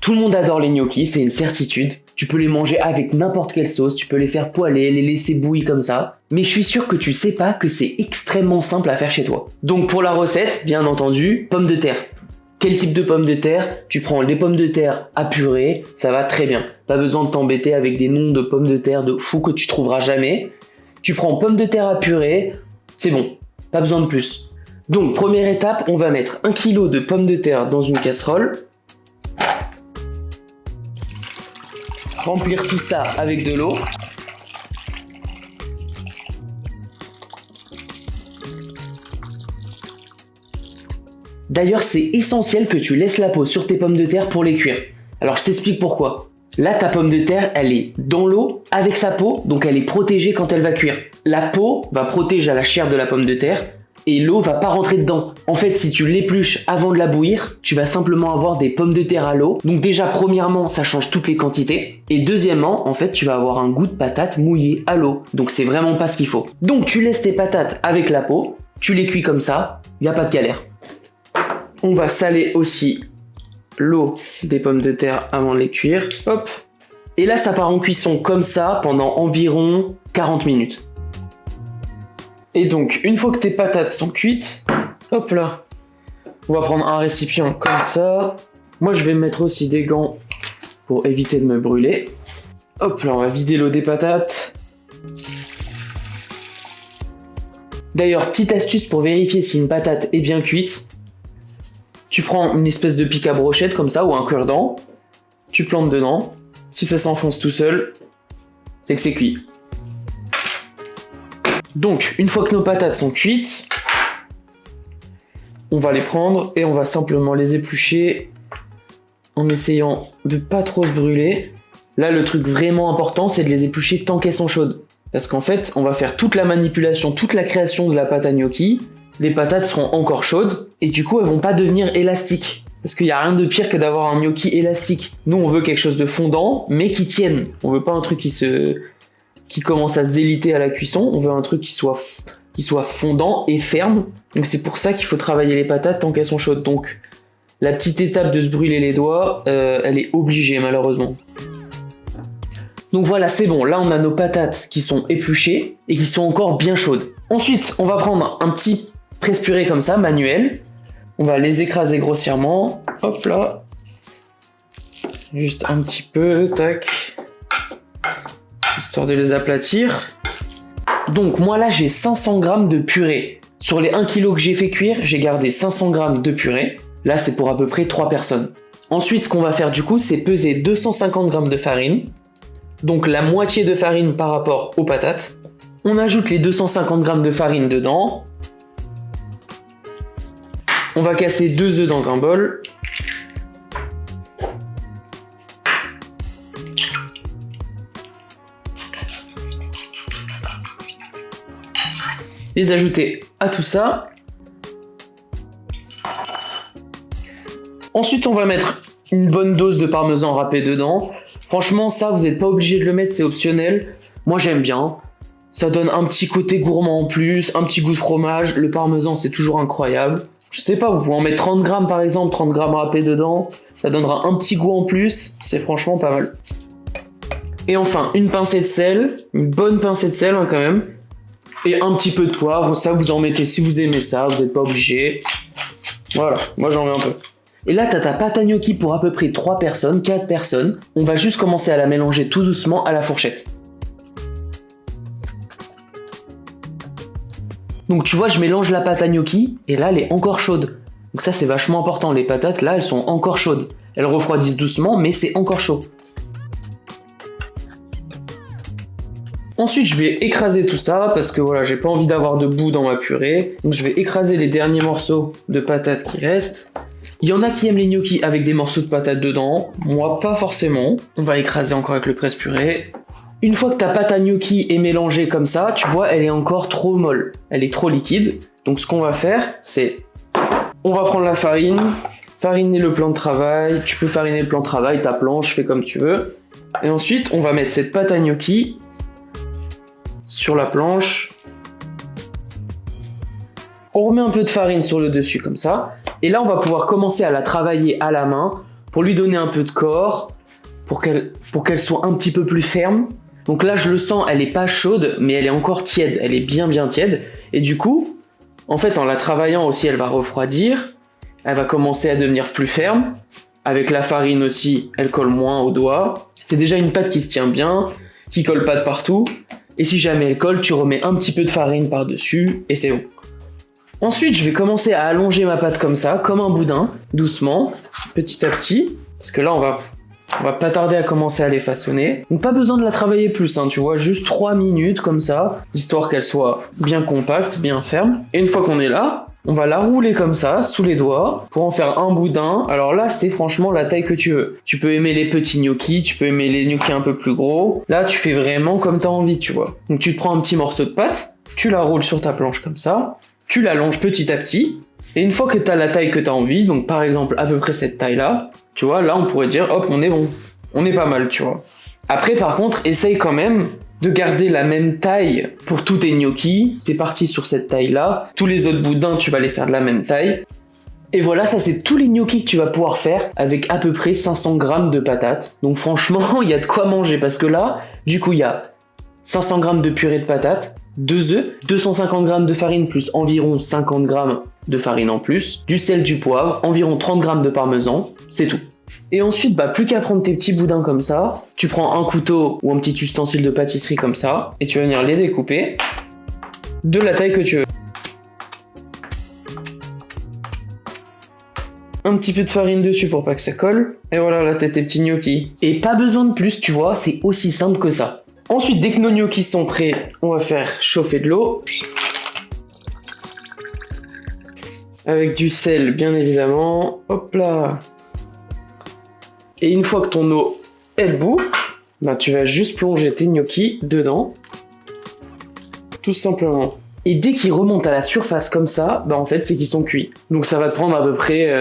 Tout le monde adore les gnocchis, c'est une certitude. Tu peux les manger avec n'importe quelle sauce, tu peux les faire poêler, les laisser bouillir comme ça. Mais je suis sûr que tu sais pas que c'est extrêmement simple à faire chez toi. Donc pour la recette, bien entendu, pommes de terre. Quel type de pommes de terre? Tu prends les pommes de terre à purée, ça va très bien. Pas besoin de t'embêter avec des noms de pommes de terre de fou que tu trouveras jamais. Tu prends pommes de terre à purée, c'est bon, pas besoin de plus. Donc première étape, on va mettre 1 kg de pommes de terre dans une casserole. Remplir tout ça avec de l'eau. D'ailleurs, c'est essentiel que tu laisses la peau sur tes pommes de terre pour les cuire. Alors je t'explique pourquoi. Là, ta pomme de terre, elle est dans l'eau avec sa peau, donc elle est protégée quand elle va cuire. La peau va protéger la chair de la pomme de terre et l'eau va pas rentrer dedans. En fait, si tu l'épluches avant de la bouillir, tu vas simplement avoir des pommes de terre à l'eau. Donc déjà, premièrement, ça change toutes les quantités. Et deuxièmement, en fait, tu vas avoir un goût de patate mouillée à l'eau. Donc c'est vraiment pas ce qu'il faut. Donc tu laisses tes patates avec la peau, tu les cuis comme ça, y a pas de galère. On va saler aussi l'eau des pommes de terre avant de les cuire. Hop. Et là, ça part en cuisson comme ça pendant environ 40 minutes. Et donc, une fois que tes patates sont cuites, hop là, on va prendre un récipient comme ça. Moi, je vais mettre aussi des gants pour éviter de me brûler. Hop là, on va vider l'eau des patates. D'ailleurs, petite astuce pour vérifier si une patate est bien cuite. Tu prends une espèce de pic à brochette comme ça, ou un cure-dent. Tu plantes dedans. Si ça s'enfonce tout seul, c'est que c'est cuit. Donc, une fois que nos patates sont cuites, on va les prendre et on va simplement les éplucher en essayant de pas trop se brûler. Là, le truc vraiment important, c'est de les éplucher tant qu'elles sont chaudes. Parce qu'en fait, on va faire toute la manipulation, toute la création de la pâte à gnocchi. Les patates seront encore chaudes et du coup, elles vont pas devenir élastiques. Parce qu'il n'y a rien de pire que d'avoir un gnocchi élastique. Nous, on veut quelque chose de fondant, mais qui tienne. On veut pas un truc qui commence à se déliter à la cuisson. On veut un truc qui soit fondant et ferme. Donc c'est pour ça qu'il faut travailler les patates tant qu'elles sont chaudes. Donc la petite étape de se brûler les doigts, elle est obligée malheureusement. Donc voilà, c'est bon. Là, on a nos patates qui sont épluchées et qui sont encore bien chaudes. Ensuite, on va prendre un petit presse-purée comme ça, manuel. On va les écraser grossièrement. Hop là. Juste un petit peu, tac. Histoire de les aplatir. Donc moi là, j'ai 500 g de purée. Sur les 1 kg que j'ai fait cuire, j'ai gardé 500 g de purée. Là, c'est pour à peu près 3 personnes. Ensuite, ce qu'on va faire du coup, c'est peser 250 g de farine. Donc la moitié de farine par rapport aux patates. On ajoute les 250 g de farine dedans. On va casser 2 œufs dans un bol. Les ajouter à tout ça. Ensuite, on va mettre une bonne dose de parmesan râpé dedans. Franchement, ça, vous n'êtes pas obligé de le mettre, c'est optionnel. Moi, j'aime bien. Ça donne un petit côté gourmand en plus, un petit goût de fromage. Le parmesan, c'est toujours incroyable. Je sais pas, vous pouvez en mettre 30 g par exemple, 30 g râpés dedans. Ça donnera un petit goût en plus. C'est franchement pas mal. Et enfin, une pincée de sel. Une bonne pincée de sel hein, quand même. Et un petit peu de poivre. Ça, vous en mettez si vous aimez ça. Vous n'êtes pas obligé. Voilà, moi j'en mets un peu. Et là, t'as ta pâte à gnocchi pour à peu près 3 personnes, 4 personnes. On va juste commencer à la mélanger tout doucement à la fourchette. Donc tu vois, je mélange la pâte à gnocchi et là, elle est encore chaude. Donc ça, c'est vachement important. Les patates, là, elles sont encore chaudes. Elles refroidissent doucement, mais c'est encore chaud. Ensuite, je vais écraser tout ça parce que voilà, j'ai pas envie d'avoir de boue dans ma purée. Donc je vais écraser les derniers morceaux de patates qui restent. Il y en a qui aiment les gnocchis avec des morceaux de patates dedans. Moi, pas forcément. On va écraser encore avec le presse-purée. Une fois que ta pâte à gnocchi est mélangée comme ça, tu vois, elle est encore trop molle. Elle est trop liquide. Donc ce qu'on va faire, c'est... On va prendre la farine, fariner le plan de travail. Tu peux fariner le plan de travail, ta planche, fais comme tu veux. Et ensuite, on va mettre cette pâte à gnocchi sur la planche. On remet un peu de farine sur le dessus comme ça. Et là, on va pouvoir commencer à la travailler à la main pour lui donner un peu de corps, pour qu'elle soit un petit peu plus ferme. Donc là, je le sens, elle est pas chaude, mais elle est encore tiède, elle est bien tiède. Et du coup, en fait, en la travaillant aussi, elle va refroidir, elle va commencer à devenir plus ferme. Avec la farine aussi, elle colle moins aux doigts. C'est déjà une pâte qui se tient bien, qui colle pas de partout. Et si jamais elle colle, tu remets un petit peu de farine par-dessus, et c'est bon. Ensuite, je vais commencer à allonger ma pâte comme ça, comme un boudin, doucement, petit à petit, parce que là, on va pas tarder à commencer à les façonner. Donc pas besoin de la travailler plus, hein, tu vois, juste 3 minutes comme ça, histoire qu'elle soit bien compacte, bien ferme. Et une fois qu'on est là, on va la rouler comme ça, sous les doigts, pour en faire un boudin. Alors là, c'est franchement la taille que tu veux. Tu peux aimer les petits gnocchis, tu peux aimer les gnocchis un peu plus gros. Là, tu fais vraiment comme t'as envie, tu vois. Donc tu te prends un petit morceau de pâte, tu la roules sur ta planche comme ça, tu l'allonges petit à petit, et une fois que tu as la taille que tu as envie, donc par exemple à peu près cette taille-là, tu vois, là on pourrait dire, hop, on est bon, on est pas mal, tu vois. Après par contre, essaye quand même de garder la même taille pour tous tes gnocchis, t'es parti sur cette taille-là, tous les autres boudins, tu vas les faire de la même taille. Et voilà, ça c'est tous les gnocchis que tu vas pouvoir faire avec à peu près 500 grammes de patates. Donc franchement, il y a de quoi manger, parce que là, du coup, il y a 500 grammes de purée de patates, 2 œufs, 250 grammes de farine plus environ 50 grammes de farine en plus, du sel, du poivre, environ 30 grammes de parmesan, c'est tout. Et ensuite, plus qu'à prendre tes petits boudins comme ça, tu prends un couteau ou un petit ustensile de pâtisserie comme ça, et tu vas venir les découper de la taille que tu veux. Un petit peu de farine dessus pour pas que ça colle, et voilà, là t'as tes petits gnocchis. Et pas besoin de plus, tu vois, c'est aussi simple que ça. Ensuite, dès que nos gnocchis sont prêts, on va faire chauffer de l'eau. Avec du sel, bien évidemment. Hop là. Et une fois que ton eau est bout, tu vas juste plonger tes gnocchis dedans. Tout simplement. Et dès qu'ils remontent à la surface comme ça, en fait, c'est qu'ils sont cuits. Donc ça va te prendre à peu près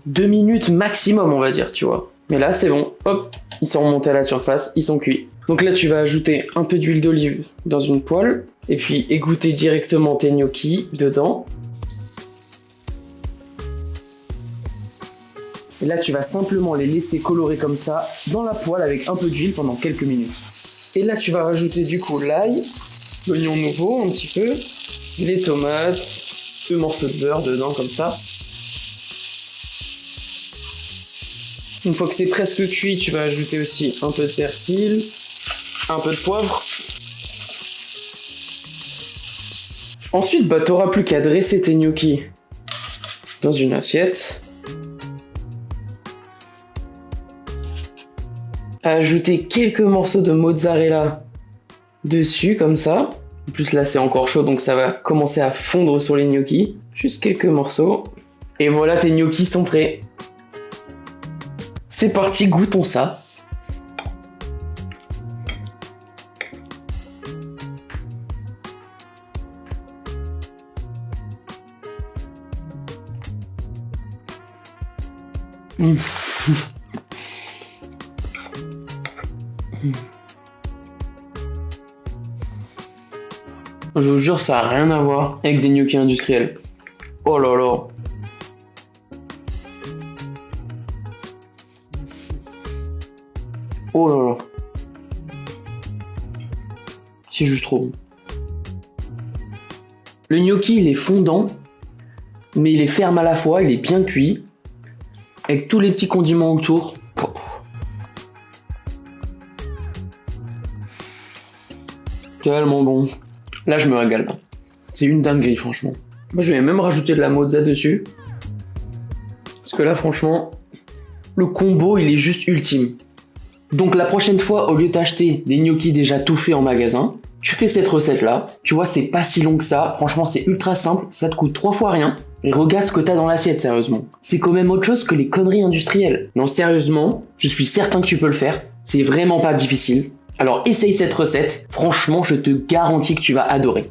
2 minutes maximum, on va dire, tu vois. Mais là, c'est bon. Hop, ils sont remontés à la surface, ils sont cuits. Donc là, tu vas ajouter un peu d'huile d'olive dans une poêle, et puis égoutter directement tes gnocchis dedans. Et là, tu vas simplement les laisser colorer comme ça dans la poêle avec un peu d'huile pendant quelques minutes. Et là, tu vas rajouter du coup l'ail, l'oignon nouveau un petit peu, les tomates, 2 morceaux de beurre dedans comme ça. Une fois que c'est presque cuit, tu vas ajouter aussi un peu de persil, un peu de poivre. Ensuite, tu n'auras plus qu'à dresser tes gnocchis dans une assiette. À ajouter quelques morceaux de mozzarella dessus, comme ça. En plus, là, c'est encore chaud, donc ça va commencer à fondre sur les gnocchis. Juste quelques morceaux. Et voilà, tes gnocchis sont prêts. C'est parti, goûtons ça. Je vous jure, ça n'a rien à voir avec des gnocchis industriels. Oh là là. Oh là là. C'est juste trop bon. Le gnocchi, il est fondant, mais il est ferme à la fois, il est bien cuit, avec tous les petits condiments autour. Tellement bon. Là, je me régale. C'est une dinguerie, franchement. Moi, je vais même rajouter de la mozza dessus. Parce que là, franchement, le combo, il est juste ultime. Donc, la prochaine fois, au lieu d'acheter des gnocchis déjà tout faits en magasin, tu fais cette recette-là. Tu vois, c'est pas si long que ça. Franchement, c'est ultra simple. Ça te coûte 3 fois rien. Et regarde ce que t'as dans l'assiette, sérieusement. C'est quand même autre chose que les conneries industrielles. Non, sérieusement, je suis certain que tu peux le faire. C'est vraiment pas difficile. Alors essaye cette recette, franchement je te garantis que tu vas adorer.